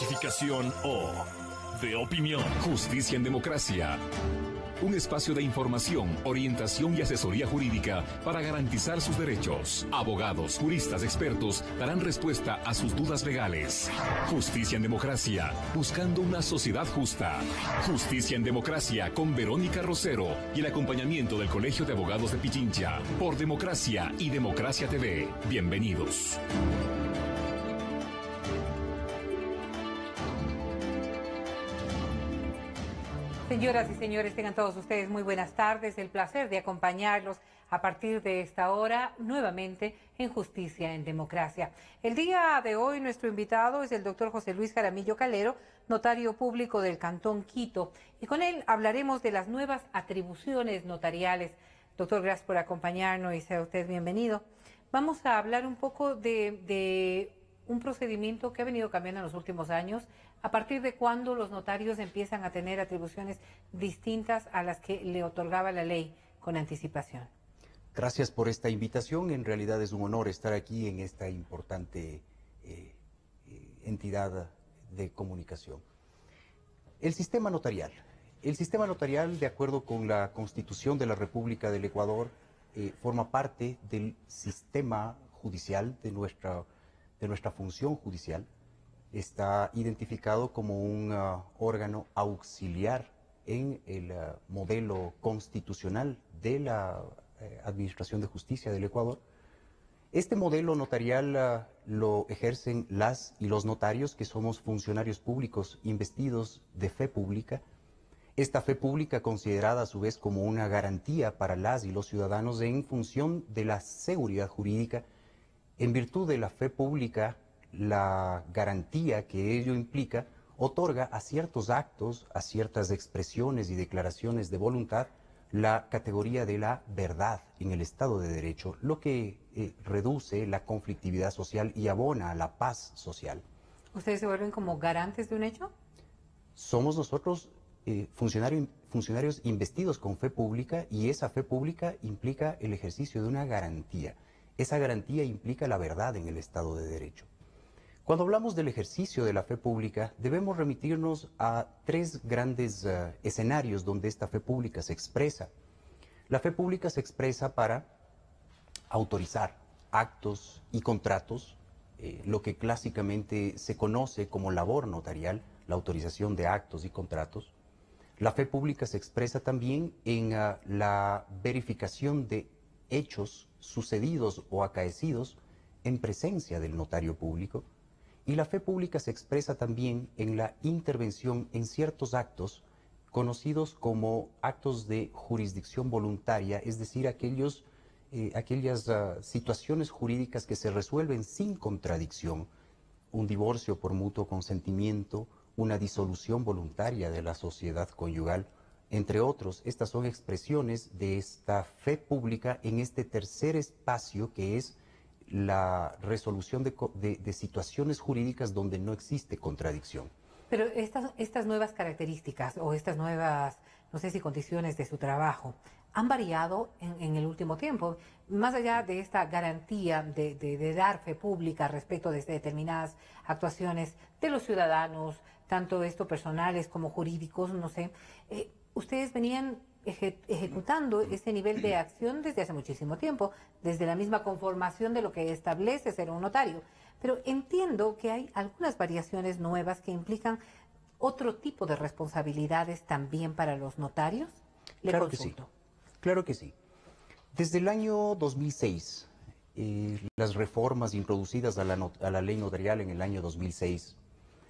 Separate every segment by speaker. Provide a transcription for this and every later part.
Speaker 1: Clasificación O, de opinión.
Speaker 2: Justicia en Democracia. Un espacio de información, orientación y asesoría jurídica para garantizar sus derechos. Abogados, juristas, expertos darán respuesta a sus dudas legales. Justicia en Democracia, buscando una sociedad justa. Justicia en Democracia con Verónica Rosero y el acompañamiento del Colegio de Abogados de Pichincha. Por Democracia y Democracia TV. Bienvenidos.
Speaker 3: Señoras y señores, tengan todos ustedes muy buenas tardes. El placer de acompañarlos a partir de esta hora nuevamente en Justicia en Democracia. El día de hoy nuestro invitado es el doctor José Luis Jaramillo Calero, notario público del Cantón Quito. Y con él hablaremos de las nuevas atribuciones notariales. Doctor, gracias por acompañarnos y sea usted bienvenido. Vamos a hablar un poco de un procedimiento que ha venido cambiando en los últimos años, a partir de cuando los notarios empiezan a tener atribuciones distintas a las que le otorgaba la ley con anticipación.
Speaker 4: Gracias por esta invitación. En realidad es un honor estar aquí en esta importante entidad de comunicación. El sistema notarial. El sistema notarial, de acuerdo con la Constitución de la República del Ecuador, forma parte del sistema judicial de nuestra función judicial. Está identificado como un órgano auxiliar en el modelo constitucional de la Administración de Justicia del Ecuador. Este modelo notarial lo ejercen las y los notarios, que somos funcionarios públicos investidos de fe pública. Esta fe pública considerada a su vez como una garantía para las y los ciudadanos en función de la seguridad jurídica. En virtud de la fe pública, la garantía que ello implica otorga a ciertos actos, a ciertas expresiones y declaraciones de voluntad, la categoría de la verdad en el Estado de Derecho, lo que reduce la conflictividad social y abona a la paz social.
Speaker 3: ¿Ustedes se vuelven como garantes de un hecho?
Speaker 4: Somos nosotros funcionarios investidos con fe pública, y esa fe pública implica el ejercicio de una garantía. Esa garantía implica la verdad en el Estado de Derecho. Cuando hablamos del ejercicio de la fe pública, debemos remitirnos a tres grandes escenarios donde esta fe pública se expresa. La fe pública se expresa para autorizar actos y contratos, lo que clásicamente se conoce como labor notarial, la autorización de actos y contratos. La fe pública se expresa también en la verificación de hechos sucedidos o acaecidos en presencia del notario público. Y la fe pública se expresa también en la intervención en ciertos actos conocidos como actos de jurisdicción voluntaria, es decir, aquellas situaciones jurídicas que se resuelven sin contradicción: un divorcio por mutuo consentimiento, una disolución voluntaria de la sociedad conyugal, entre otros. Estas son expresiones de esta fe pública en este tercer espacio, que es la resolución de situaciones jurídicas donde no existe contradicción.
Speaker 3: Pero estas nuevas características o estas nuevas, no sé si condiciones de su trabajo, han variado en el último tiempo, más allá de esta garantía de dar fe pública respecto de determinadas actuaciones de los ciudadanos, tanto esto personales como jurídicos, no sé. Ustedes venían ejecutando ese nivel de acción desde hace muchísimo tiempo, desde la misma conformación de lo que establece ser un notario. Pero entiendo que hay algunas variaciones nuevas que implican otro tipo de responsabilidades también para los notarios. Le
Speaker 4: Claro
Speaker 3: consulto.
Speaker 4: que sí. Claro que sí. Desde el año 2006, las reformas introducidas a la ley notarial en el año 2006,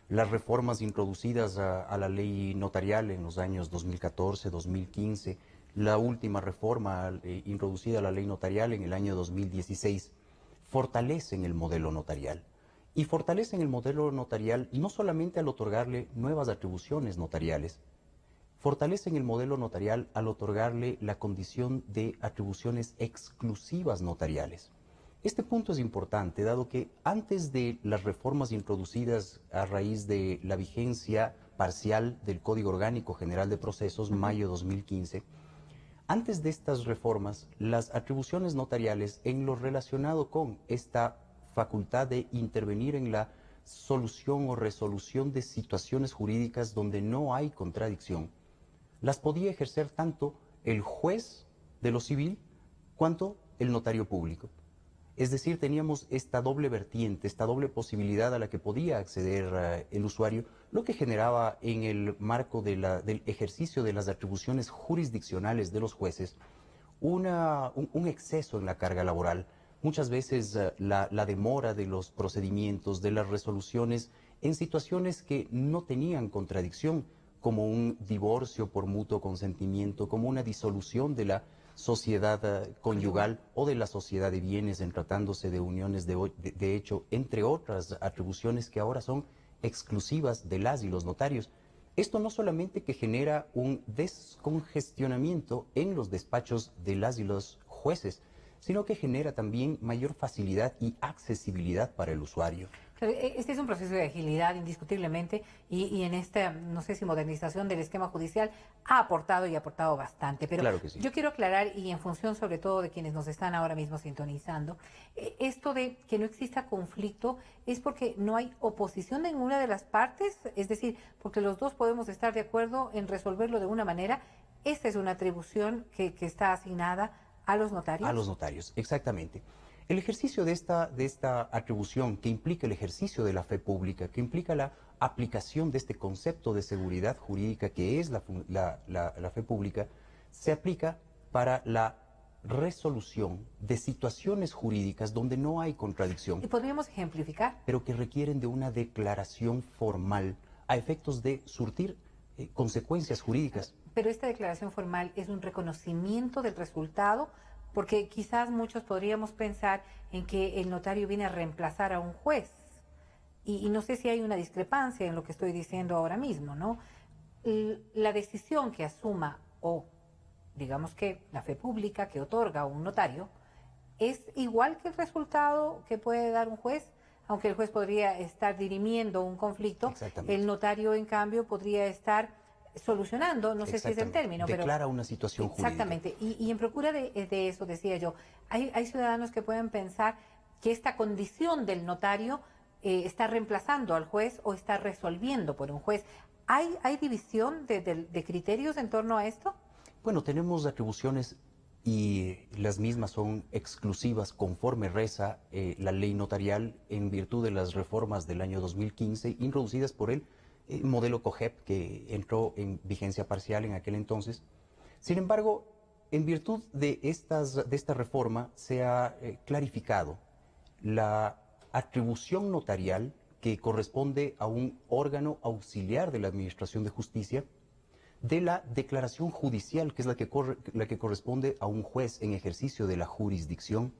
Speaker 4: las reformas introducidas a la ley notarial en los años 2014, 2015, la última reforma introducida a la ley notarial en el año 2016, fortalecen el modelo notarial. Y fortalecen el modelo notarial no solamente al otorgarle nuevas atribuciones notariales, fortalecen el modelo notarial al otorgarle la condición de atribuciones exclusivas notariales. Este punto es importante, dado que antes de las reformas introducidas a raíz de la vigencia parcial del Código Orgánico General de Procesos, mayo 2015, antes de estas reformas, las atribuciones notariales en lo relacionado con esta facultad de intervenir en la solución o resolución de situaciones jurídicas donde no hay contradicción, las podía ejercer tanto el juez de lo civil cuanto el notario público. Es decir, teníamos esta doble vertiente, esta doble posibilidad a la que podía acceder el usuario, lo que generaba en el marco del ejercicio de las atribuciones jurisdiccionales de los jueces un exceso en la carga laboral. Muchas veces la demora de los procedimientos, de las resoluciones, en situaciones que no tenían contradicción, como un divorcio por mutuo consentimiento, como una disolución de la sociedad conyugal o de la sociedad de bienes en tratándose de uniones de hecho, entre otras atribuciones que ahora son exclusivas de las y los notarios. Esto no solamente que genera un descongestionamiento en los despachos de las y los jueces, sino que genera también mayor facilidad y accesibilidad para el usuario.
Speaker 3: Este es un proceso de agilidad indiscutiblemente y en esta, no sé si modernización del esquema judicial ha aportado y ha aportado bastante. Pero
Speaker 4: claro que sí.
Speaker 3: Yo quiero aclarar, y en función sobre todo de quienes nos están ahora mismo sintonizando, esto de que no exista conflicto es porque no hay oposición de ninguna de las partes, es decir, porque los dos podemos estar de acuerdo en resolverlo de una manera. Esta es una atribución que está asignada a los notarios.
Speaker 4: A los notarios, exactamente. El ejercicio de esta atribución que implica el ejercicio de la fe pública, que implica la aplicación de este concepto de seguridad jurídica que es la fe pública, se aplica para la resolución de situaciones jurídicas donde no hay contradicción.
Speaker 3: ¿Y podríamos ejemplificar?
Speaker 4: Pero que requieren de una declaración formal a efectos de surtir consecuencias jurídicas.
Speaker 3: Pero esta declaración formal es un reconocimiento del resultado, porque quizás muchos podríamos pensar en que el notario viene a reemplazar a un juez. Y no sé si hay una discrepancia en lo que estoy diciendo ahora mismo, ¿no? La decisión que asuma, o digamos que la fe pública que otorga un notario, es igual que el resultado que puede dar un juez, aunque el juez podría estar dirimiendo un conflicto, el notario en cambio podría estar solucionando, no sé si es el término, pero
Speaker 4: declara una situación jurídica.
Speaker 3: Exactamente, y en procura de eso, decía yo, hay ciudadanos que pueden pensar que esta condición del notario está reemplazando al juez o está resolviendo por un juez. ¿Hay división de criterios en torno a esto?
Speaker 4: Bueno, tenemos atribuciones y las mismas son exclusivas conforme reza la ley notarial en virtud de las reformas del año 2015 introducidas por el modelo COGEP que entró en vigencia parcial en aquel entonces. Sin embargo, en virtud de esta reforma se ha clarificado la atribución notarial que corresponde a un órgano auxiliar de la Administración de Justicia de la declaración judicial, que es la que corresponde a un juez en ejercicio de la jurisdicción.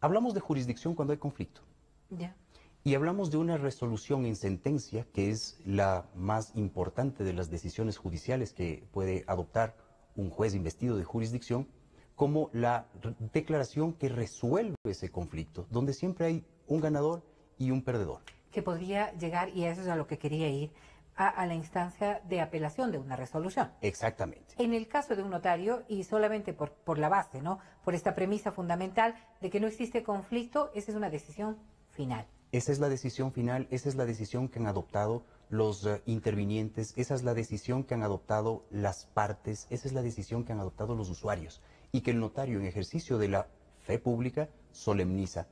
Speaker 4: Hablamos de jurisdicción cuando hay conflicto.
Speaker 3: Ya.
Speaker 4: Y hablamos de una resolución en sentencia, que es la más importante de las decisiones judiciales que puede adoptar un juez investido de jurisdicción, como la declaración que resuelve ese conflicto, donde siempre hay un ganador y un perdedor.
Speaker 3: Que podría llegar, y eso es a lo que quería ir, a la instancia de apelación de una resolución.
Speaker 4: Exactamente.
Speaker 3: En el caso de un notario, y solamente por la base, ¿no? Por esta premisa fundamental de que no existe conflicto, esa es una decisión final.
Speaker 4: Esa es la decisión final, esa es la decisión que han adoptado los intervinientes, esa es la decisión que han adoptado las partes, esa es la decisión que han adoptado los usuarios y que el notario en ejercicio de la fe pública solemniza.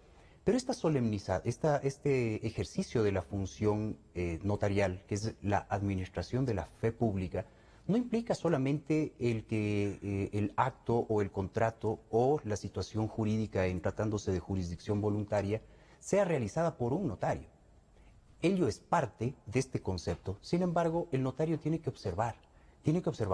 Speaker 4: Pero este ejercicio de la función notarial, que es la administración de la fe pública, no implica solamente el acto o el contrato o la situación jurídica en tratándose de jurisdicción voluntaria sea realizada por un notario. Ello es parte de este concepto. Sin embargo, el notario tiene que observar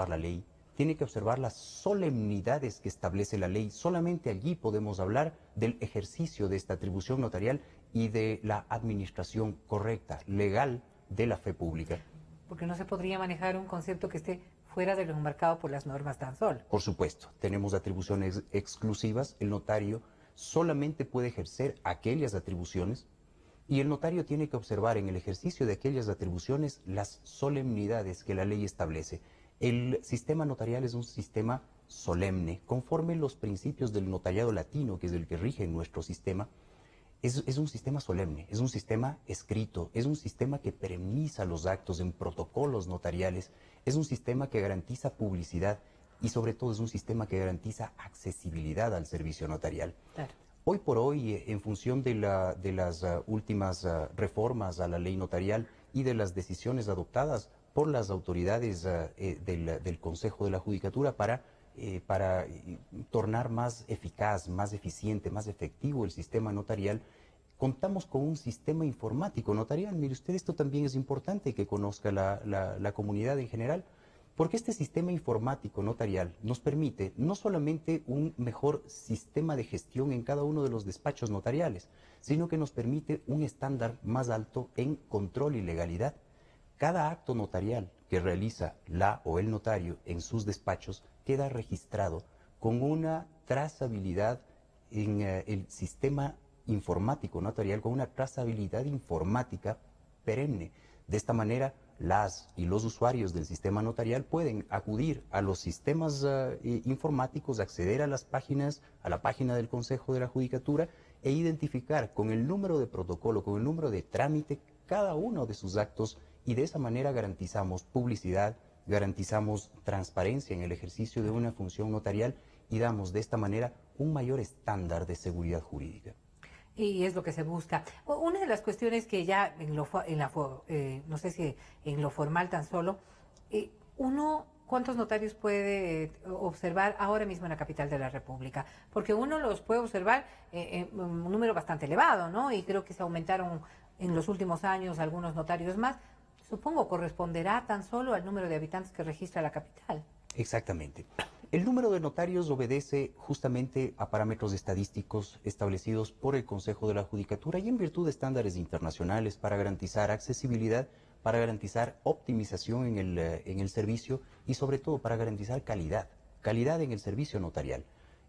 Speaker 4: la ley, tiene que observar las solemnidades que establece la ley. Solamente allí podemos hablar del ejercicio de esta atribución notarial y de la administración correcta, legal, de la fe pública.
Speaker 3: Porque no se podría manejar un concepto que esté fuera de lo marcado por las normas tan solo.
Speaker 4: Por supuesto, tenemos atribuciones exclusivas. El notario solamente puede ejercer aquellas atribuciones y el notario tiene que observar en el ejercicio de aquellas atribuciones las solemnidades que la ley establece. El sistema notarial es un sistema solemne, conforme los principios del notariado latino, que es el que rige nuestro sistema. es un sistema solemne, es un sistema escrito, es un sistema que permisa los actos en protocolos notariales, es un sistema que garantiza publicidad y sobre todo es un sistema que garantiza accesibilidad al servicio notarial.
Speaker 3: Claro.
Speaker 4: Hoy por hoy, en función de las últimas reformas a la ley notarial y de las decisiones adoptadas por las autoridades del Consejo de la Judicatura para tornar más eficaz, más eficiente, más efectivo el sistema notarial, contamos con un sistema informático notarial. Mire usted, esto también es importante que conozca la comunidad en general, porque este sistema informático notarial nos permite no solamente un mejor sistema de gestión en cada uno de los despachos notariales, sino que nos permite un estándar más alto en control y legalidad. Cada acto notarial que realiza la o el notario en sus despachos queda registrado con una trazabilidad en el sistema informático notarial, con una trazabilidad informática perenne. De esta manera, las y los usuarios del sistema notarial pueden acudir a los sistemas informáticos, acceder a las páginas, a la página del Consejo de la Judicatura e identificar con el número de protocolo, con el número de trámite, cada uno de sus actos, y de esa manera garantizamos publicidad, garantizamos transparencia en el ejercicio de una función notarial y damos de esta manera un mayor estándar de seguridad jurídica.
Speaker 3: Y es lo que se busca. Una de las cuestiones que ya no sé si en lo formal tan solo, ¿cuántos notarios puede observar ahora mismo en la capital de la República? Porque uno los puede observar en un número bastante elevado, ¿no? Y creo que se aumentaron en los últimos años algunos notarios más. Supongo corresponderá tan solo al número de habitantes que registra la capital.
Speaker 4: Exactamente. El número de notarios obedece justamente a parámetros estadísticos establecidos por el Consejo de la Judicatura y en virtud de estándares internacionales para garantizar accesibilidad, para garantizar optimización en el servicio y sobre todo para garantizar calidad en el servicio notarial.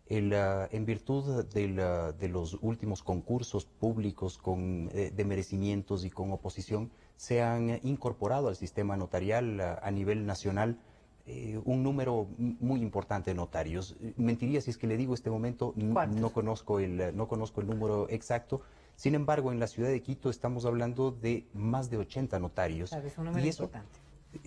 Speaker 4: En virtud de los últimos concursos públicos de merecimientos y con oposición, se han incorporado al sistema notarial a nivel nacional un número muy importante de notarios. Mentiría si es que le digo este momento, no conozco el número exacto. Sin embargo, en la ciudad de Quito estamos hablando de más de 80 notarios.
Speaker 3: Claro, es un número importante.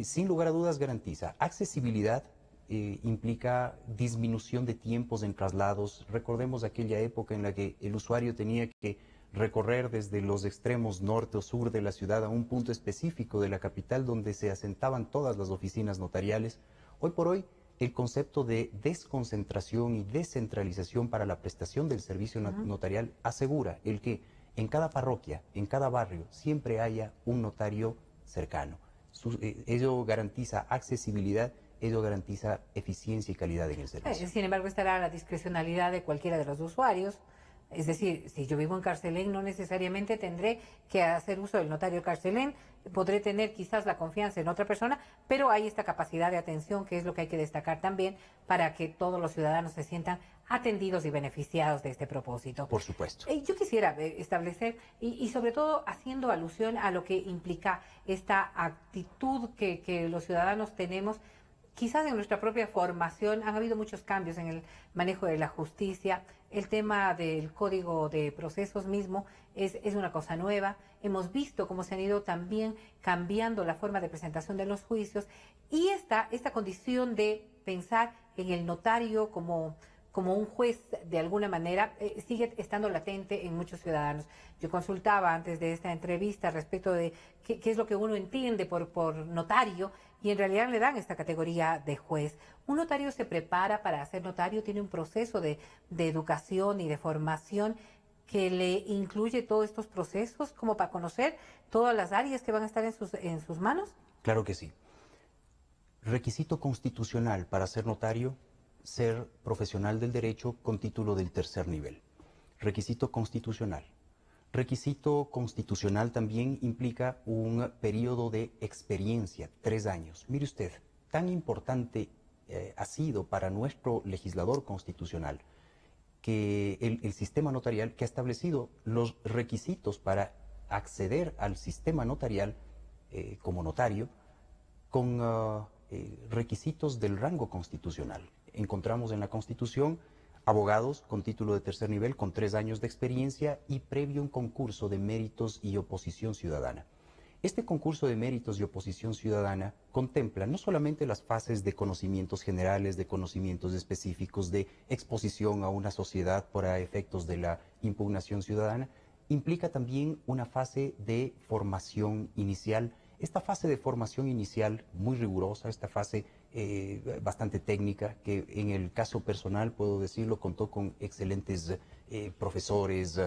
Speaker 4: Sin lugar a dudas, garantiza accesibilidad, implica disminución de tiempos en traslados. Recordemos aquella época en la que el usuario tenía que recorrer desde los extremos norte o sur de la ciudad a un punto específico de la capital donde se asentaban todas las oficinas notariales. Hoy por hoy, el concepto de desconcentración y descentralización para la prestación del servicio notarial asegura el que en cada parroquia, en cada barrio, siempre haya un notario cercano. Ello garantiza accesibilidad, ello garantiza eficiencia y calidad en el servicio.
Speaker 3: Sin embargo, estará a la discrecionalidad de cualquiera de los usuarios. Es decir, si yo vivo en Carcelén, no necesariamente tendré que hacer uso del notario Carcelén, podré tener quizás la confianza en otra persona, pero hay esta capacidad de atención que es lo que hay que destacar también para que todos los ciudadanos se sientan atendidos y beneficiados de este propósito.
Speaker 4: Por supuesto.
Speaker 3: Yo quisiera establecer, y sobre todo haciendo alusión a lo que implica esta actitud que los ciudadanos tenemos. Quizás en nuestra propia formación han habido muchos cambios en el manejo de la justicia. El tema del código de procesos mismo es una cosa nueva. Hemos visto cómo se han ido también cambiando la forma de presentación de los juicios y esta condición de pensar en el notario como un juez de alguna manera sigue estando latente en muchos ciudadanos. Yo consultaba antes de esta entrevista respecto de qué es lo que uno entiende por notario y en realidad le dan esta categoría de juez. Un notario se prepara para ser notario, tiene un proceso de educación y de formación que le incluye todos estos procesos como para conocer todas las áreas que van a estar en sus manos.
Speaker 4: Claro que sí. Requisito constitucional para ser notario: ser profesional del derecho con título del tercer nivel. Requisito constitucional. Requisito constitucional también implica un periodo de experiencia, 3 años. Mire usted, tan importante ha sido para nuestro legislador constitucional que el sistema notarial, que ha establecido los requisitos para acceder al sistema notarial como notario con requisitos del rango constitucional. Encontramos en la Constitución abogados con título de tercer nivel con 3 años de experiencia y previo un concurso de méritos y oposición ciudadana. Este concurso de méritos y oposición ciudadana contempla no solamente las fases de conocimientos generales, de conocimientos específicos, de exposición a una sociedad para efectos de la impugnación ciudadana, implica también una fase de formación inicial. Esta fase de formación inicial muy rigurosa, esta fase bastante técnica, que en el caso personal, puedo decirlo, contó con excelentes profesores,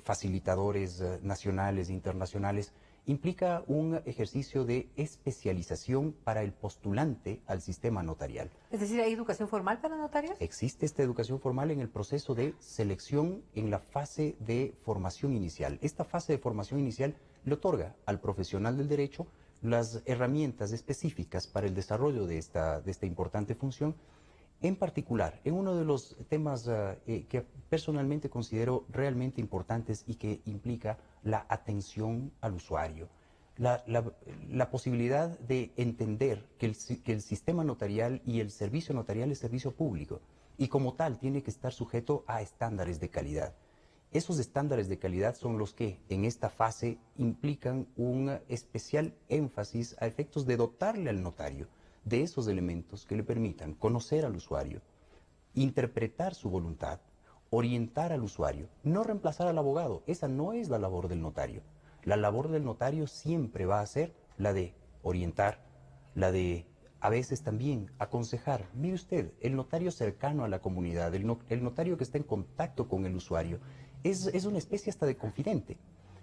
Speaker 4: facilitadores nacionales e internacionales, implica un ejercicio de especialización para el postulante al sistema notarial.
Speaker 3: Es decir, ¿hay educación formal para notarios?
Speaker 4: Existe esta educación formal en el proceso de selección en la fase de formación inicial. Esta fase de formación inicial le otorga al profesional del derecho las herramientas específicas para el desarrollo de esta importante función. En particular, en uno de los temas que personalmente considero realmente importantes y que implica la atención al usuario, la posibilidad de entender que el sistema notarial y el servicio notarial es servicio público y como tal tiene que estar sujeto a estándares de calidad. Esos estándares de calidad son los que en esta fase implican un especial énfasis a efectos de dotarle al notario de esos elementos que le permitan conocer al usuario, interpretar su voluntad, orientar al usuario, no reemplazar al abogado. Esa no es la labor del notario. La labor del notario siempre va a ser la de orientar, la de a veces también aconsejar. Mire usted, el notario cercano a la comunidad, el notario que está en contacto con el usuario, es una especie hasta de confidente.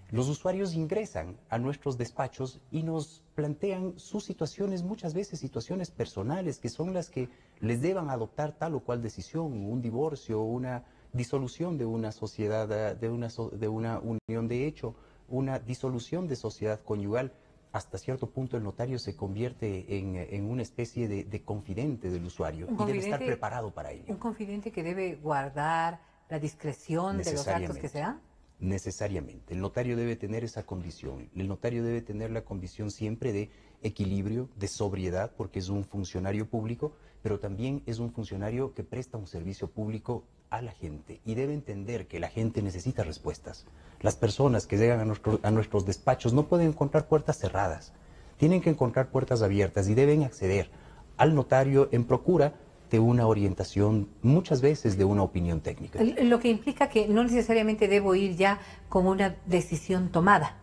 Speaker 4: Los usuarios ingresan a nuestros despachos y nos plantean sus situaciones, muchas veces situaciones personales, que son las que les deban adoptar tal o cual decisión, un divorcio, una disolución de una sociedad, de una unión de hecho, una disolución de sociedad conyugal. Hasta cierto punto el notario se convierte en una especie de confidente del usuario y debe estar preparado para ello.
Speaker 3: ¿Un confidente que debe guardar la discreción de los actos que se dan?
Speaker 4: Necesariamente. El notario debe tener esa condición. El notario debe tener la condición siempre de equilibrio, de sobriedad, porque es un funcionario público, pero también es un funcionario que presta un servicio público a la gente y debe entender que la gente necesita respuestas. Las personas que llegan a nuestros despachos no pueden encontrar puertas cerradas, tienen que encontrar puertas abiertas y deben acceder al notario en procura de una orientación, muchas veces de una opinión técnica.
Speaker 3: Lo que implica que no necesariamente debo ir ya con una decisión tomada.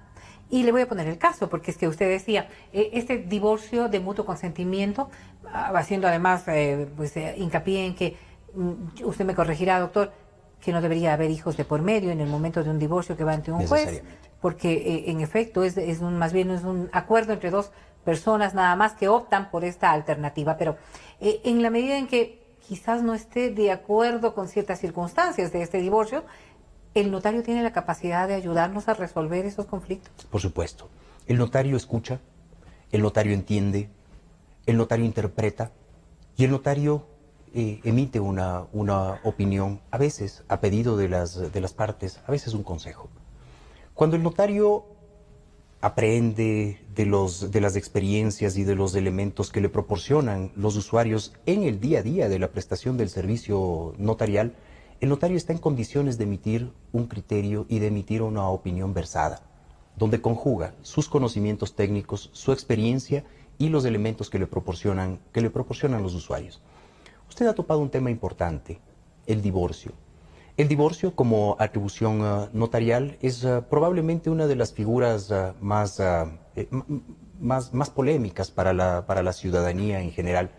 Speaker 3: Y le voy a poner el caso, porque es que usted decía, este divorcio de mutuo consentimiento, haciendo además hincapié en que, usted me corregirá, doctor, que no debería haber hijos de por medio en el momento de un divorcio que va ante un juez, porque en efecto más bien es un acuerdo entre dos personas nada más que optan por esta alternativa, pero en la medida en que quizás no esté de acuerdo con ciertas circunstancias de este divorcio, ¿el notario tiene la capacidad de ayudarnos a resolver esos conflictos?
Speaker 4: Por supuesto. El notario escucha, el notario entiende, el notario interpreta y el notario emite una opinión, a veces a pedido de las partes, a veces un consejo. Cuando el notario aprende de las experiencias y de los elementos que le proporcionan los usuarios en el día a día de la prestación del servicio notarial, el notario está en condiciones de emitir un criterio y de emitir una opinión versada, donde conjuga sus conocimientos técnicos, su experiencia y los elementos que le proporcionan los usuarios. Usted ha topado un tema importante, el divorcio. El divorcio como atribución notarial es probablemente una de las figuras más polémicas para la ciudadanía en general.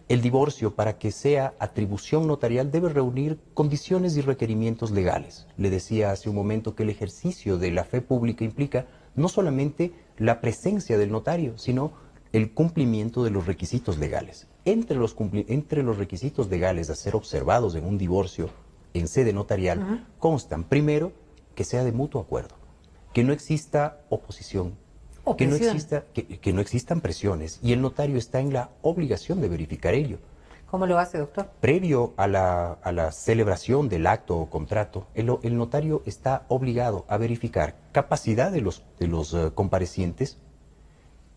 Speaker 4: El divorcio, para que sea atribución notarial, debe reunir condiciones y requerimientos legales. Le decía hace un momento que el ejercicio de la fe pública implica no solamente la presencia del notario, sino el cumplimiento de los requisitos legales. Entre los requisitos legales a ser observados en un divorcio en sede notarial, constan, primero, que sea de mutuo acuerdo, que no exista oposición, que no existan presiones, y el notario está en la obligación de verificar ello.
Speaker 3: ¿Cómo lo hace, doctor?
Speaker 4: Previo a la celebración del acto o contrato, el notario está obligado a verificar capacidad de los comparecientes,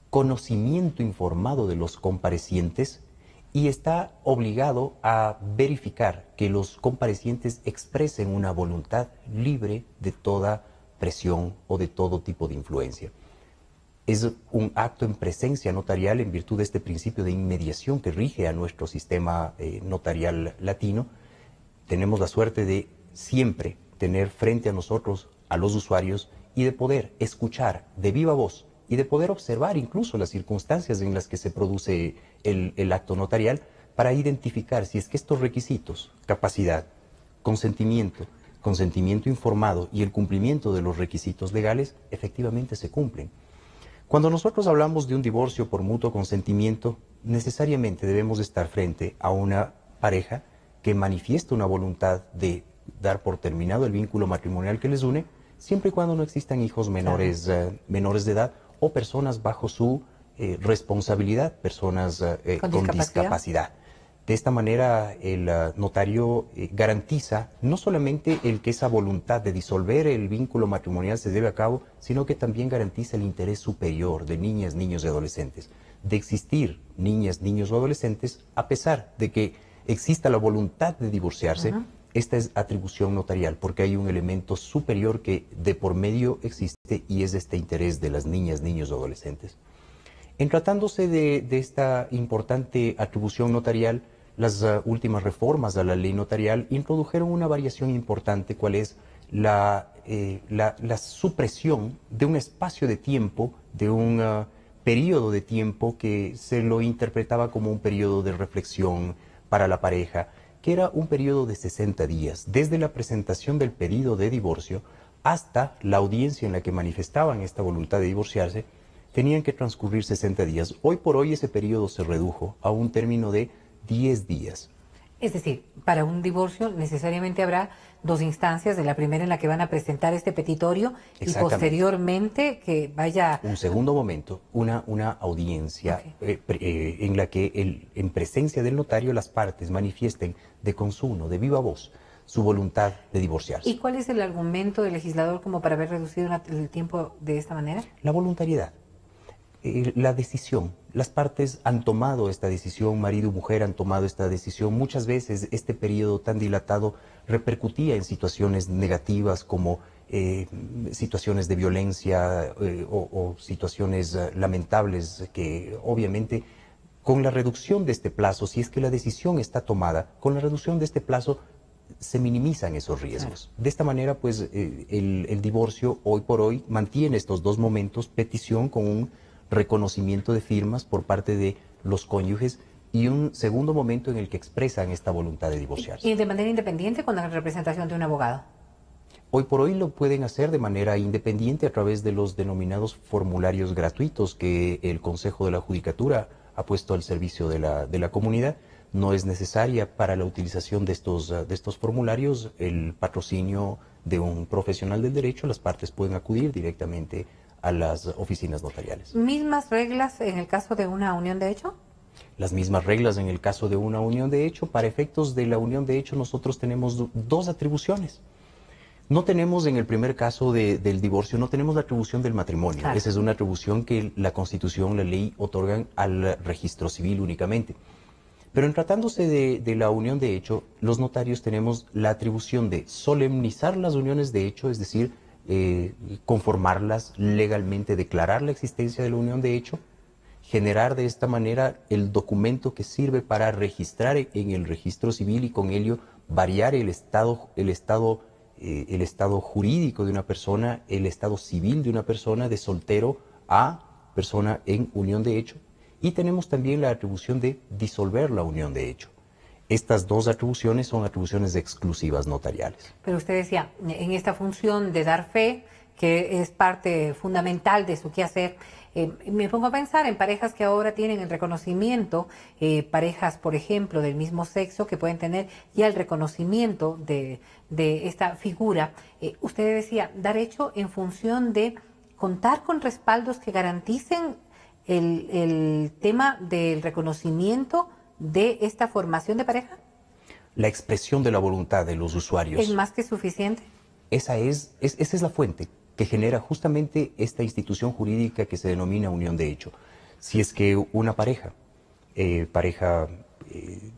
Speaker 4: conocimiento informado de los comparecientes y está obligado a verificar que los comparecientes expresen una voluntad libre de toda presión o de todo tipo de influencia. Es un acto en presencia notarial en virtud de este principio de inmediación que rige a nuestro sistema notarial latino. Tenemos la suerte de siempre tener frente a nosotros a los usuarios y de poder escuchar de viva voz y de poder observar incluso las circunstancias en las que se produce el acto notarial para identificar si es que estos requisitos, capacidad, consentimiento, consentimiento informado y el cumplimiento de los requisitos legales efectivamente se cumplen. Cuando nosotros hablamos de un divorcio por mutuo consentimiento, necesariamente debemos estar frente a una pareja que manifiesta una voluntad de dar por terminado el vínculo matrimonial que les une, siempre y cuando no existan hijos menores, menores de edad o personas bajo su responsabilidad, personas con discapacidad. De esta manera, el notario garantiza no solamente el que esa voluntad de disolver el vínculo matrimonial se lleve a cabo, sino que también garantiza el interés superior de niñas, niños y adolescentes, de existir niñas, niños o adolescentes, a pesar de que exista la voluntad de divorciarse. Esta es atribución notarial, porque hay un elemento superior que de por medio existe y es este interés de las niñas, niños o adolescentes. En tratándose de esta importante atribución notarial, las últimas reformas a la ley notarial introdujeron una variación importante, cual es la supresión de un espacio de tiempo, de un periodo de tiempo que se lo interpretaba como un periodo de reflexión para la pareja, que era un periodo de 60 días, desde la presentación del pedido de divorcio hasta la audiencia en la que manifestaban esta voluntad de divorciarse, tenían que transcurrir 60 días. Hoy por hoy ese periodo se redujo a un término de 10 días.
Speaker 3: Es decir, para un divorcio necesariamente habrá dos instancias, de la primera en la que van a presentar este petitorio y posteriormente que vaya...
Speaker 4: Un segundo momento, una audiencia en la que en presencia del notario las partes manifiesten de consuno, de viva voz, su voluntad de divorciarse.
Speaker 3: ¿Y cuál es el argumento del legislador como para haber reducido el tiempo de esta manera?
Speaker 4: La voluntariedad. La decisión, las partes han tomado esta decisión, marido y mujer han tomado esta decisión. Muchas veces este periodo tan dilatado repercutía en situaciones negativas como situaciones de violencia o situaciones lamentables que obviamente con la reducción de este plazo, si es que la decisión está tomada, con la reducción de este plazo se minimizan esos riesgos. De esta manera, pues el divorcio hoy por hoy mantiene estos dos momentos, petición con un reconocimiento de firmas por parte de los cónyuges y un segundo momento en el que expresan esta voluntad de divorciarse.
Speaker 3: ¿Y de manera independiente con la representación de un abogado?
Speaker 4: Hoy por hoy lo pueden hacer de manera independiente a través de los denominados formularios gratuitos que el Consejo de la Judicatura ha puesto al servicio de la comunidad. No es necesaria para la utilización de estos formularios el patrocinio de un profesional del derecho. Las partes pueden acudir directamente a las oficinas notariales.
Speaker 3: ¿Mismas reglas en el caso de una unión de hecho?
Speaker 4: Las mismas reglas en el caso de una unión de hecho. Para efectos de la unión de hecho nosotros tenemos dos atribuciones. No tenemos en el primer caso del divorcio, no tenemos la atribución del matrimonio. Claro. Esa es una atribución que la Constitución, la ley otorgan al registro civil únicamente. Pero en tratándose de la unión de hecho, los notarios tenemos la atribución de solemnizar las uniones de hecho, es decir, conformarlas legalmente, declarar la existencia de la unión de hecho, generar de esta manera el documento que sirve para registrar en el registro civil y con ello variar el estado jurídico de una persona, el estado civil de una persona, de soltero a persona en unión de hecho. Y tenemos también la atribución de disolver la unión de hecho. Estas dos atribuciones son atribuciones exclusivas notariales.
Speaker 3: Pero usted decía, en esta función de dar fe, que es parte fundamental de su quehacer, me pongo a pensar en parejas que ahora tienen el reconocimiento, parejas, por ejemplo, del mismo sexo, que pueden tener ya el reconocimiento de esta figura. Usted decía, dar hecho en función de contar con respaldos que garanticen el tema del reconocimiento de esta formación de pareja.
Speaker 4: La expresión de la voluntad de los usuarios.
Speaker 3: ¿Es más que suficiente?
Speaker 4: Esa es la fuente que genera justamente esta institución jurídica que se denomina unión de hecho. Si es que una pareja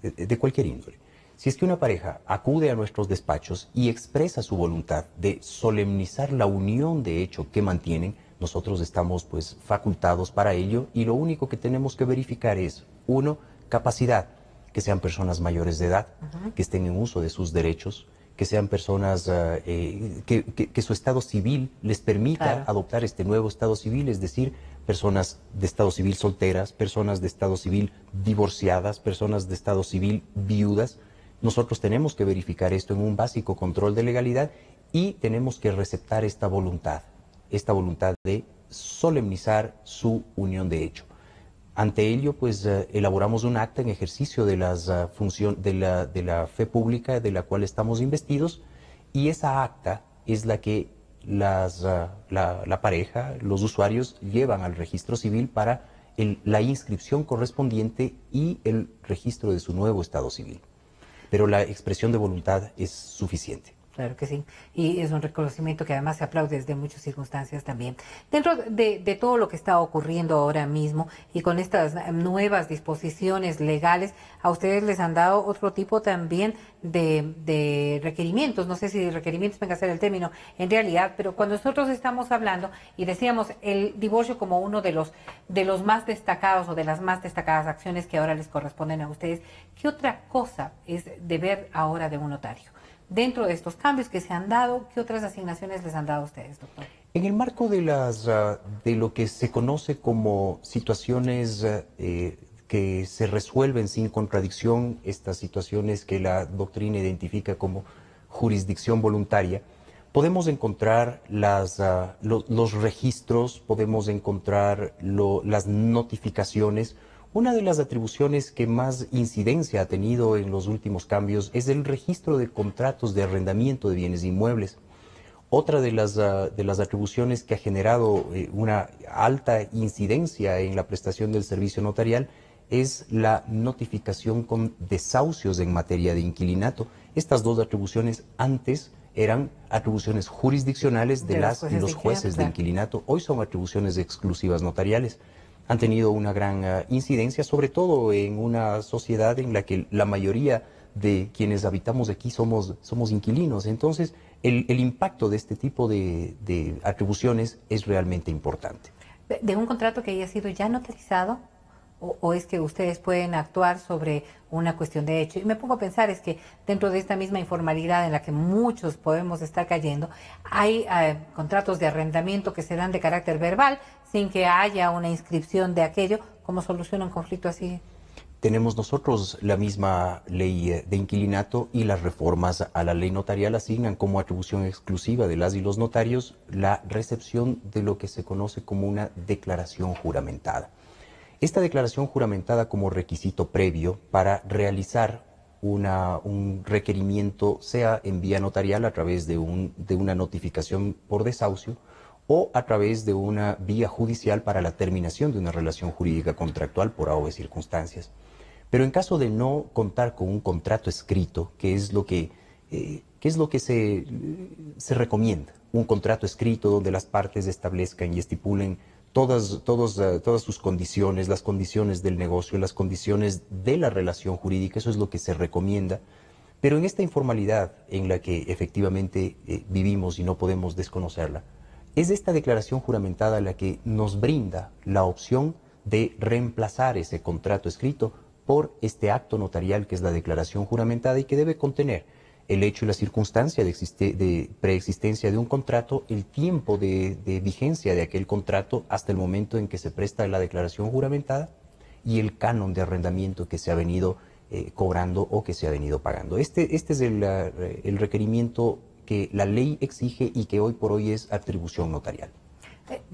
Speaker 4: de cualquier índole. Si es que una pareja acude a nuestros despachos y expresa su voluntad de solemnizar la unión de hecho que mantienen, nosotros estamos pues facultados para ello y lo único que tenemos que verificar es, uno, capacidad, que sean personas mayores de edad, que estén en uso de sus derechos, que sean personas que su estado civil les permita adoptar este nuevo estado civil, es decir, personas de estado civil solteras, personas de estado civil divorciadas, personas de estado civil viudas. Nosotros tenemos que verificar esto en un básico control de legalidad y tenemos que receptar esta voluntad de solemnizar su unión de hecho. Ante ello, pues elaboramos un acta en ejercicio de de la fe pública de la cual estamos investidos y esa acta es la que la pareja, los usuarios llevan al registro civil para la inscripción correspondiente y el registro de su nuevo estado civil. Pero la expresión de voluntad es suficiente.
Speaker 3: Claro que sí, y es un reconocimiento que además se aplaude desde muchas circunstancias también. Dentro de todo lo que está ocurriendo ahora mismo y con estas nuevas disposiciones legales, a ustedes les han dado otro tipo también de requerimientos, no sé si requerimientos venga a ser el término en realidad, pero cuando nosotros estamos hablando y decíamos el divorcio como uno de los más destacados o de las más destacadas acciones que ahora les corresponden a ustedes, ¿qué otra cosa es deber ahora de un notario? Dentro de estos cambios que se han dado, ¿qué otras asignaciones les han dado a ustedes, doctor?
Speaker 4: En el marco de lo que se conoce como situaciones que se resuelven sin contradicción, estas situaciones que la doctrina identifica como jurisdicción voluntaria, podemos encontrar los registros, podemos encontrar las notificaciones. Una de las atribuciones que más incidencia ha tenido en los últimos cambios es el registro de contratos de arrendamiento de bienes inmuebles. Otra de las atribuciones que ha generado una alta incidencia en la prestación del servicio notarial es la notificación con desahucios en materia de inquilinato. Estas dos atribuciones antes eran atribuciones jurisdiccionales de las y los jueces de inquilinato. Hoy son atribuciones exclusivas notariales. Han tenido una gran incidencia, sobre todo en una sociedad en la que la mayoría de quienes habitamos aquí somos inquilinos. Entonces, el impacto de este tipo de atribuciones es realmente importante.
Speaker 3: ¿De un contrato que haya sido ya notarizado? ¿O es que ustedes pueden actuar sobre una cuestión de hecho? Y me pongo a pensar, es que dentro de esta misma informalidad en la que muchos podemos estar cayendo, hay contratos de arrendamiento que se dan de carácter verbal, sin que haya una inscripción de aquello. ¿Cómo soluciona un conflicto así?
Speaker 4: Tenemos nosotros la misma ley de inquilinato y las reformas a la ley notarial asignan como atribución exclusiva de las y los notarios la recepción de lo que se conoce como una declaración juramentada. Esta declaración juramentada como requisito previo para realizar un requerimiento, sea en vía notarial a través de una notificación por desahucio o a través de una vía judicial para la terminación de una relación jurídica contractual por A o B circunstancias. Pero en caso de no contar con un contrato escrito, que es lo que se recomienda, un contrato escrito donde las partes establezcan y estipulen todas sus condiciones, las condiciones del negocio, las condiciones de la relación jurídica, eso es lo que se recomienda. Pero en esta informalidad en la que efectivamente vivimos y no podemos desconocerla, es esta declaración juramentada la que nos brinda la opción de reemplazar ese contrato escrito por este acto notarial que es la declaración juramentada y que debe contener el hecho y la circunstancia de preexistencia de un contrato, el tiempo de vigencia de aquel contrato hasta el momento en que se presta la declaración juramentada y el canon de arrendamiento que se ha venido cobrando o que se ha venido pagando. Este es el requerimiento que la ley exige y que hoy por hoy es atribución notarial.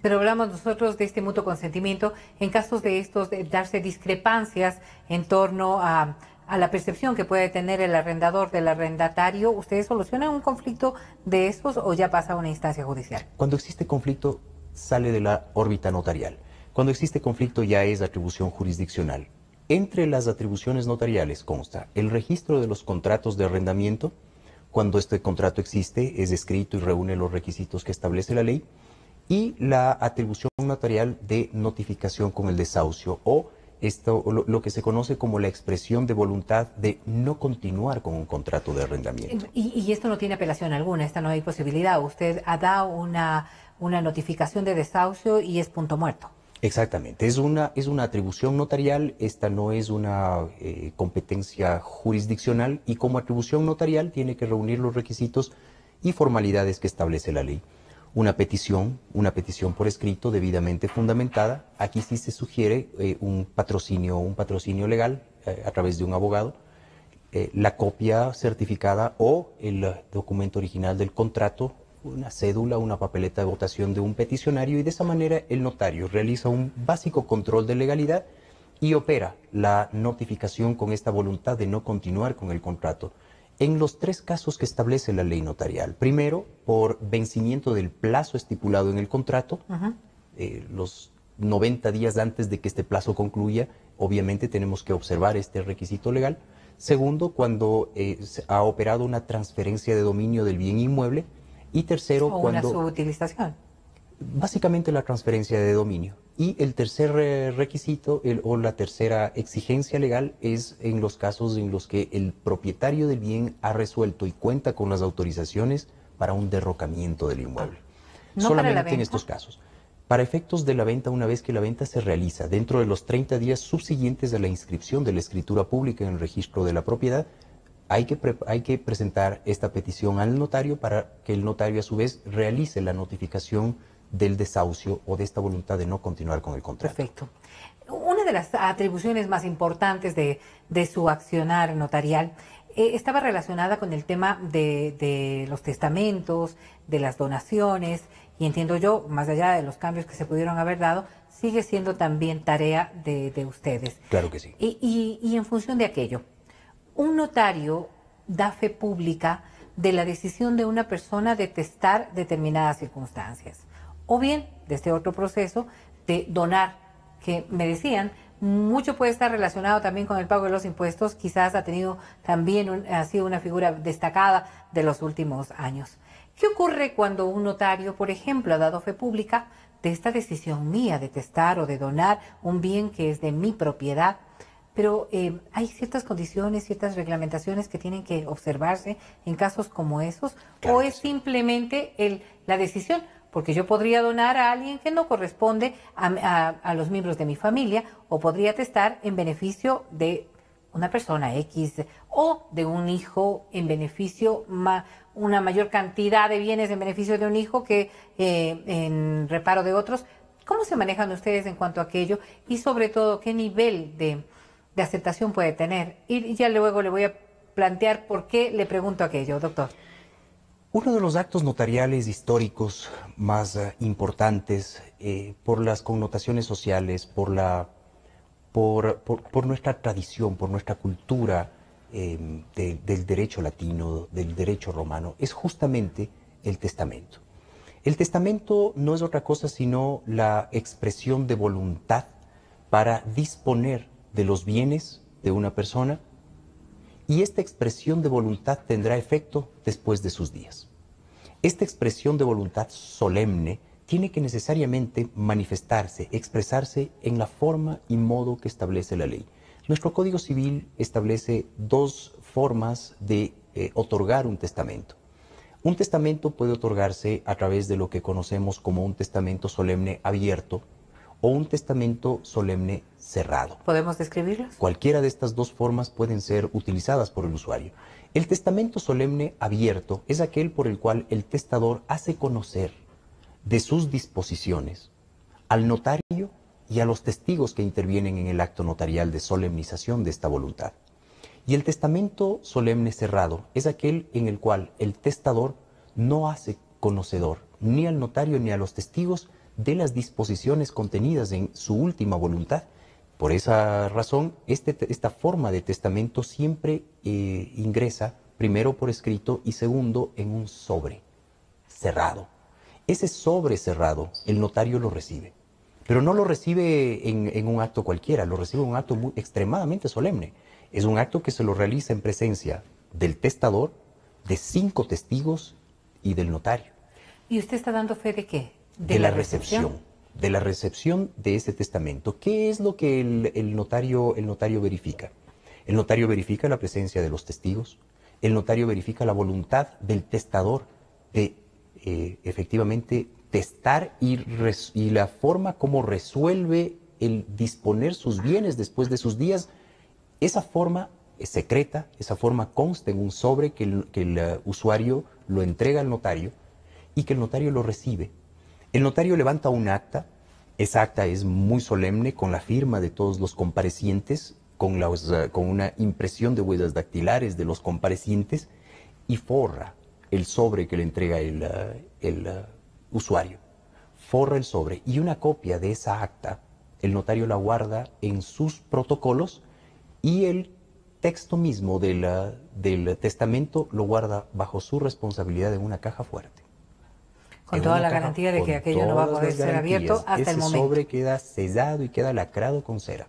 Speaker 3: Pero hablamos nosotros de este mutuo consentimiento en casos de estos, de darse discrepancias en torno a la percepción que puede tener el arrendador del arrendatario. ¿Ustedes solucionan un conflicto de estos o ya pasa a una instancia judicial?
Speaker 4: Cuando existe conflicto, sale de la órbita notarial. Cuando existe conflicto ya es atribución jurisdiccional. Entre las atribuciones notariales consta el registro de los contratos de arrendamiento. Cuando este contrato existe, es escrito y reúne los requisitos que establece la ley. Y la atribución notarial de notificación con el desahucio o esto, lo que se conoce como la expresión de voluntad de no continuar con un contrato de arrendamiento.
Speaker 3: Y esto no tiene apelación alguna, esta no hay posibilidad. Usted ha dado una notificación de desahucio y es punto muerto.
Speaker 4: Exactamente, es una atribución notarial, esta no es una competencia jurisdiccional y como atribución notarial tiene que reunir los requisitos y formalidades que establece la ley. Una petición por escrito debidamente fundamentada, aquí sí se sugiere un patrocinio legal a través de un abogado, la copia certificada o el documento original del contrato, una cédula, una papeleta de votación de un peticionario y de esa manera el notario realiza un básico control de legalidad y opera la notificación con esta voluntad de no continuar con el contrato. En los 3 casos que establece la ley notarial. Primero, por vencimiento del plazo estipulado en el contrato, los 90 días antes de que este plazo concluya, obviamente tenemos que observar este requisito legal. Segundo, cuando se ha operado una transferencia de dominio del bien inmueble. Y tercero,
Speaker 3: o
Speaker 4: cuando...
Speaker 3: una subutilización.
Speaker 4: Básicamente la transferencia de dominio. Y el tercer requisito o la tercera exigencia legal es en los casos en los que el propietario del bien ha resuelto y cuenta con las autorizaciones para un derrocamiento del inmueble.
Speaker 3: No
Speaker 4: Solamente
Speaker 3: para la
Speaker 4: en
Speaker 3: venta.
Speaker 4: estos casos. Para efectos de la venta, una vez que la venta se realiza dentro de los 30 días subsiguientes a la inscripción de la escritura pública en el registro de la propiedad, hay que presentar esta petición al notario para que el notario a su vez realice la notificación del desahucio o de esta voluntad de no continuar con el contrato.
Speaker 3: Perfecto. Una de las atribuciones más importantes de su accionar notarial estaba relacionada con el tema de los testamentos, de las donaciones, y entiendo yo, más allá de los cambios que se pudieron haber dado, sigue siendo también tarea de ustedes.
Speaker 4: Claro que sí.
Speaker 3: Y en función de aquello, un notario da fe pública de la decisión de una persona de testar determinadas circunstancias. O bien, de este otro proceso, de donar, que me decían, mucho puede estar relacionado también con el pago de los impuestos, quizás ha tenido también, ha sido una figura destacada de los últimos años. ¿Qué ocurre cuando un notario, por ejemplo, ha dado fe pública de esta decisión mía de testar o de donar un bien que es de mi propiedad? Pero hay ciertas condiciones, ciertas reglamentaciones que tienen que observarse en casos como esos,
Speaker 4: Claro
Speaker 3: o
Speaker 4: que
Speaker 3: es
Speaker 4: sí.
Speaker 3: simplemente la decisión, porque yo podría donar a alguien que no corresponde a los miembros de mi familia, o podría testar en beneficio de una persona X, o de un hijo en beneficio, una mayor cantidad de bienes en beneficio de un hijo que en reparo de otros. ¿Cómo se manejan ustedes en cuanto a aquello? Y sobre todo, ¿qué nivel de aceptación puede tener? Y ya luego le voy a plantear por qué le pregunto aquello, doctor.
Speaker 4: Uno de los actos notariales históricos más importantes por las connotaciones sociales, por nuestra tradición, por nuestra cultura del derecho latino, del derecho romano, es justamente el testamento. El testamento no es otra cosa sino la expresión de voluntad para disponer de los bienes de una persona, y esta expresión de voluntad tendrá efecto después de sus días. Esta expresión de voluntad solemne tiene que necesariamente manifestarse, expresarse en la forma y modo que establece la ley. Nuestro Código Civil establece 2 formas de otorgar un testamento. Un testamento puede otorgarse a través de lo que conocemos como un testamento solemne abierto o un testamento solemne cerrado.
Speaker 3: ¿Podemos describirlos?
Speaker 4: Cualquiera de estas 2 formas pueden ser utilizadas por el usuario. El testamento solemne abierto es aquel por el cual el testador hace conocer de sus disposiciones al notario y a los testigos que intervienen en el acto notarial de solemnización de esta voluntad. Y el testamento solemne cerrado es aquel en el cual el testador no hace conocedor ni al notario ni a los testigos de las disposiciones contenidas en su última voluntad. Por esa razón, esta forma de testamento siempre ingresa primero por escrito y segundo en un sobre cerrado. Ese sobre cerrado, el notario lo recibe, pero no lo recibe en un acto cualquiera, lo recibe en un acto extremadamente solemne. Es un acto que se lo realiza en presencia del testador, de 5 testigos y del notario.
Speaker 3: ¿Y usted está dando fe de qué?
Speaker 4: De la recepción. de la recepción de ese testamento, ¿qué es lo que el notario verifica? El notario verifica la presencia de los testigos, el notario verifica la voluntad del testador de efectivamente testar y la forma como resuelve el disponer sus bienes después de sus días. Esa forma es secreta, esa forma consta en un sobre que el usuario lo entrega al notario y que el notario lo recibe. El notario levanta un acta, esa acta es muy solemne con la firma de todos los comparecientes, con una impresión de huellas dactilares de los comparecientes y forra el sobre que le entrega el usuario. Forra el sobre y una copia de esa acta, el notario la guarda en sus protocolos y el texto mismo del testamento lo guarda bajo su responsabilidad en una caja fuerte.
Speaker 3: Con toda la garantía de que aquello no va a poder ser abierto hasta el momento.
Speaker 4: Ese sobre queda sellado y queda lacrado con cera.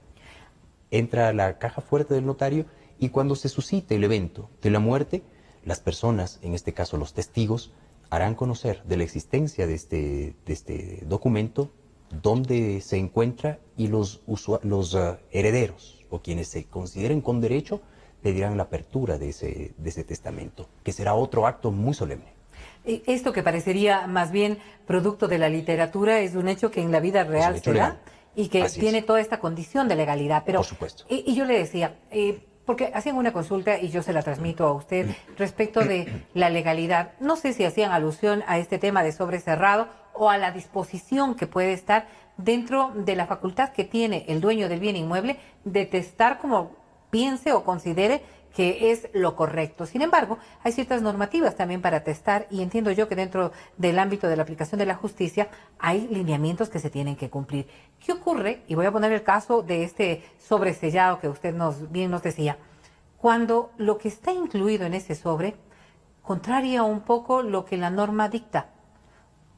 Speaker 4: Entra a la caja fuerte del notario y cuando se suscite el evento de la muerte, las personas, en este caso los testigos, harán conocer de la existencia de este documento, dónde se encuentra y los herederos o quienes se consideren con derecho pedirán la apertura de ese testamento, que será otro acto muy solemne.
Speaker 3: Esto que parecería más bien producto de la literatura es un hecho que en la vida real se da y que tiene toda esta condición de legalidad. Pero,
Speaker 4: por supuesto.
Speaker 3: Y yo le decía, porque hacían una consulta y yo se la transmito a usted respecto de la legalidad. No sé si hacían alusión a este tema de sobre cerrado o a la disposición que puede estar dentro de la facultad que tiene el dueño del bien inmueble de testar como piense o considere que es lo correcto. Sin embargo, hay ciertas normativas también para testar y entiendo yo que dentro del ámbito de la aplicación de la justicia hay lineamientos que se tienen que cumplir. ¿Qué ocurre? Y voy a poner el caso de este sobresellado que usted bien nos decía. Cuando lo que está incluido en ese sobre contraria un poco lo que la norma dicta.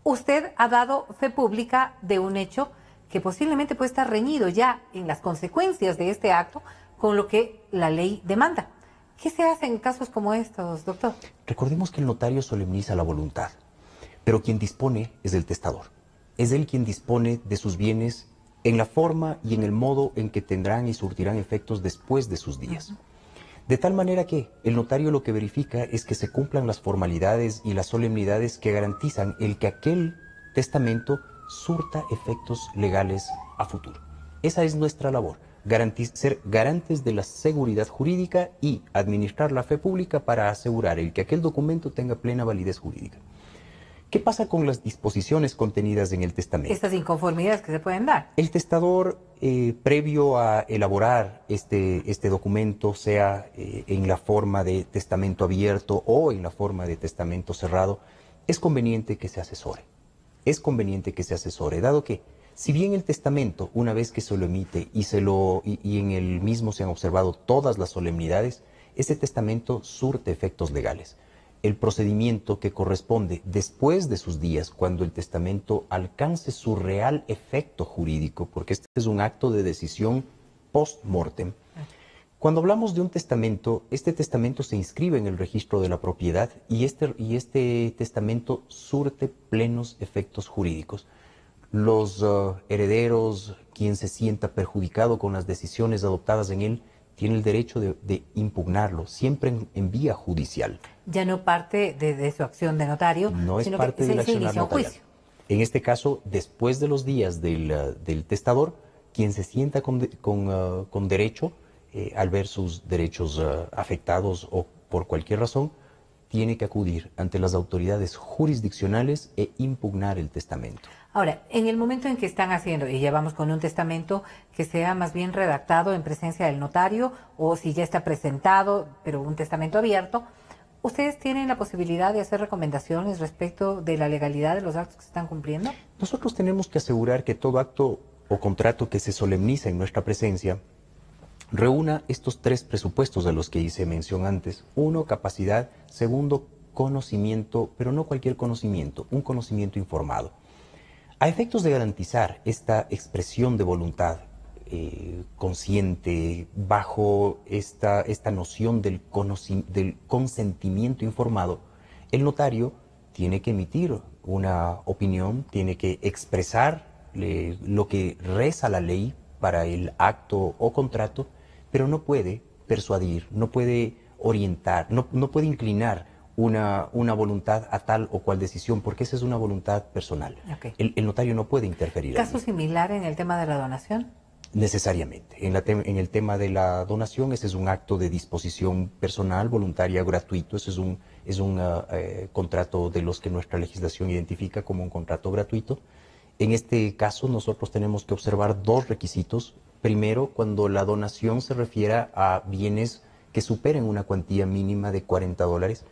Speaker 3: Usted ha dado fe pública de un hecho que posiblemente puede estar reñido ya en las consecuencias de este acto con lo que la ley demanda. ¿Qué se hace en casos como estos, doctor?
Speaker 4: Recordemos que el notario solemniza la voluntad, pero quien dispone es el testador. Es él quien dispone de sus bienes en la forma y en el modo en que tendrán y surtirán efectos después de sus días. De tal manera que el notario lo que verifica es que se cumplan las formalidades y las solemnidades que garantizan el que aquel testamento surta efectos legales a futuro. Esa es nuestra labor. Ser garantes de la seguridad jurídica y administrar la fe pública para asegurar el que aquel documento tenga plena validez jurídica. ¿Qué pasa con las disposiciones contenidas en el testamento?
Speaker 3: Estas inconformidades que se pueden dar.
Speaker 4: El testador, previo a elaborar este documento, sea en la forma de testamento abierto o en la forma de testamento cerrado, es conveniente que se asesore. Es conveniente que se asesore, dado que si bien el testamento, una vez que se lo emite y en el mismo se han observado todas las solemnidades, ese testamento surte efectos legales. El procedimiento que corresponde después de sus días, cuando el testamento alcance su real efecto jurídico, porque este es un acto de decisión post-mortem. Cuando hablamos de un testamento, este testamento se inscribe en el registro de la propiedad y este testamento surte plenos efectos jurídicos. Los herederos, quien se sienta perjudicado con las decisiones adoptadas en él, tiene el derecho de impugnarlo, siempre en vía judicial.
Speaker 3: Ya no parte de su acción de notario,
Speaker 4: no es
Speaker 3: sino
Speaker 4: parte
Speaker 3: que
Speaker 4: del
Speaker 3: se
Speaker 4: accionar
Speaker 3: inicia un
Speaker 4: notarial.
Speaker 3: juicio.
Speaker 4: En este caso, después de los días del testador, quien se sienta con derecho, al ver sus derechos afectados o por cualquier razón, tiene que acudir ante las autoridades jurisdiccionales e impugnar el testamento.
Speaker 3: Ahora, en el momento en que están haciendo, y ya vamos con un testamento que sea más bien redactado en presencia del notario, o si ya está presentado, pero un testamento abierto, ¿ustedes tienen la posibilidad de hacer recomendaciones respecto de la legalidad de los actos que se están cumpliendo?
Speaker 4: Nosotros tenemos que asegurar que todo acto o contrato que se solemniza en nuestra presencia reúna estos tres presupuestos de los que hice mención antes. Uno, capacidad. Segundo, conocimiento, pero no cualquier conocimiento, un conocimiento informado. A efectos de garantizar esta expresión de voluntad consciente, bajo esta noción del consentimiento informado, el notario tiene que emitir una opinión, tiene que expresar lo que reza la ley para el acto o contrato, pero no puede persuadir, no puede orientar, no puede inclinar una voluntad a tal o cual decisión, porque esa es una voluntad personal.
Speaker 3: Okay.
Speaker 4: El notario no puede interferir.
Speaker 3: ¿Caso similar en el tema de la donación?
Speaker 4: Necesariamente. En el tema de la donación, ese es un acto de disposición personal, voluntaria, gratuito. Ese es un contrato de los que nuestra legislación identifica como un contrato gratuito. En este caso, nosotros tenemos que observar dos requisitos. Primero, cuando la donación se refiera a bienes que superen una cuantía mínima de $40,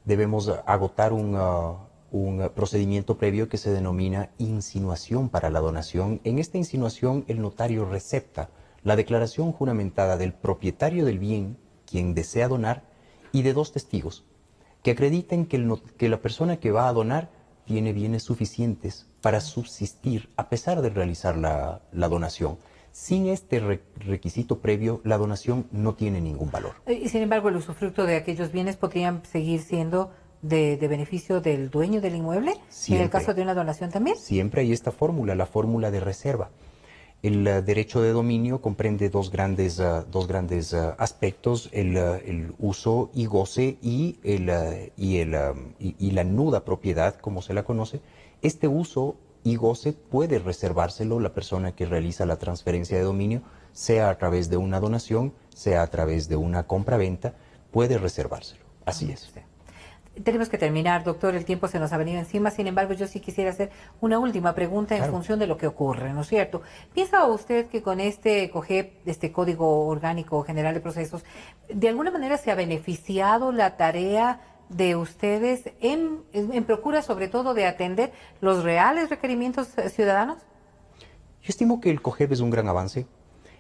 Speaker 4: debemos agotar un procedimiento previo que se denomina insinuación para la donación. En esta insinuación, el notario recepta la declaración juramentada del propietario del bien, quien desea donar, y de dos testigos, que acrediten que la persona que va a donar tiene bienes suficientes para subsistir a pesar de realizar la donación. Sin este requisito previo, la donación no tiene ningún valor.
Speaker 3: Y sin embargo, el usufructo de aquellos bienes podrían seguir siendo de beneficio del dueño del inmueble,
Speaker 4: siempre,
Speaker 3: en el caso de una donación también.
Speaker 4: Siempre hay esta fórmula, la fórmula de reserva. El derecho de dominio comprende dos grandes aspectos, el uso y goce y la nuda propiedad, como se la conoce. Este uso y goce puede reservárselo la persona que realiza la transferencia de dominio, sea a través de una donación, sea a través de una compra-venta, puede reservárselo. Así es.
Speaker 3: Tenemos que terminar, doctor, el tiempo se nos ha venido encima. Sin embargo, yo sí quisiera hacer una última pregunta en función de lo que ocurre, ¿no es cierto? ¿Piensa usted que con este COGEP, este Código Orgánico General de Procesos, de alguna manera se ha beneficiado la tarea de ustedes en procura sobre todo de atender los reales requerimientos ciudadanos?
Speaker 4: Yo estimo que el COGEP es un gran avance.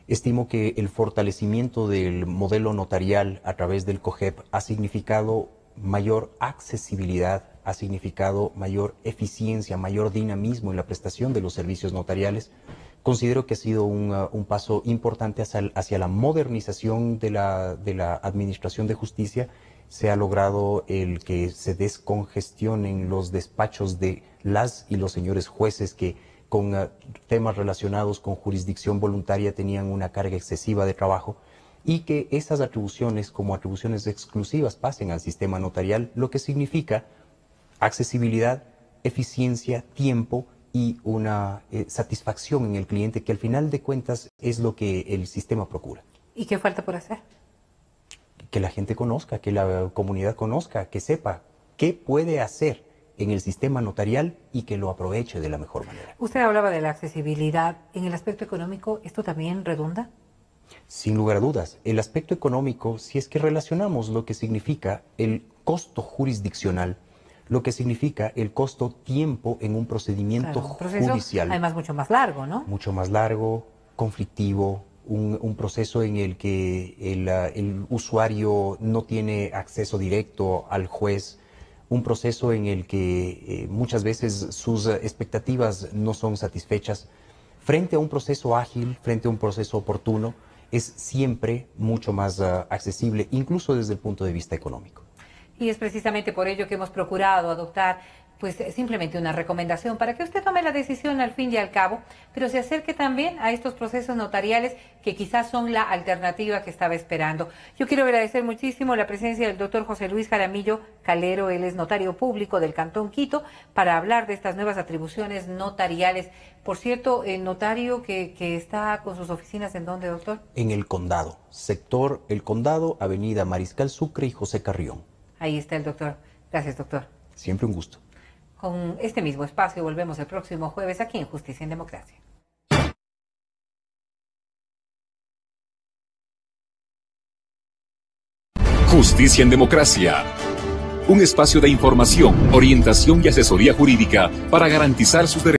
Speaker 4: Estimo que el fortalecimiento del modelo notarial a través del COGEP ha significado mayor accesibilidad, ha significado mayor eficiencia, mayor dinamismo en la prestación de los servicios notariales. Considero que ha sido un paso importante hacia la modernización de la administración de justicia. Se ha logrado el que se descongestionen los despachos de las y los señores jueces que con temas relacionados con jurisdicción voluntaria tenían una carga excesiva de trabajo, y que esas atribuciones como atribuciones exclusivas pasen al sistema notarial, lo que significa accesibilidad, eficiencia, tiempo y una satisfacción en el cliente, que al final de cuentas es lo que el sistema procura.
Speaker 3: ¿Y qué falta por hacer?
Speaker 4: Que la gente conozca, que la comunidad conozca, que sepa qué puede hacer en el sistema notarial y que lo aproveche de la mejor manera.
Speaker 3: Usted hablaba de la accesibilidad. ¿En el aspecto económico esto también redunda?
Speaker 4: Sin lugar a dudas, el aspecto económico, si es que relacionamos lo que significa el costo jurisdiccional, lo que significa el costo tiempo en un procedimiento judicial.
Speaker 3: Además mucho más largo, ¿no?
Speaker 4: Mucho más largo, conflictivo, un proceso en el que el usuario no tiene acceso directo al juez, un proceso en el que muchas veces sus expectativas no son satisfechas. Frente a un proceso ágil, frente a un proceso oportuno, es siempre mucho más accesible, incluso desde el punto de vista económico.
Speaker 3: Y es precisamente por ello que hemos procurado adoptar pues simplemente una recomendación para que usted tome la decisión al fin y al cabo, pero se acerque también a estos procesos notariales que quizás son la alternativa que estaba esperando. Yo quiero agradecer muchísimo la presencia del doctor José Luis Jaramillo Calero. Él es notario público del Cantón Quito, para hablar de estas nuevas atribuciones notariales. Por cierto, el notario que está con sus oficinas, ¿en dónde, doctor?
Speaker 4: En el Condado, sector El Condado, avenida Mariscal Sucre y José Carrión.
Speaker 3: Ahí está el doctor. Gracias, doctor.
Speaker 4: Siempre un gusto.
Speaker 3: Con este mismo espacio volvemos el próximo jueves aquí en Justicia en Democracia.
Speaker 2: Justicia en Democracia. Un espacio de información, orientación y asesoría jurídica para garantizar sus derechos.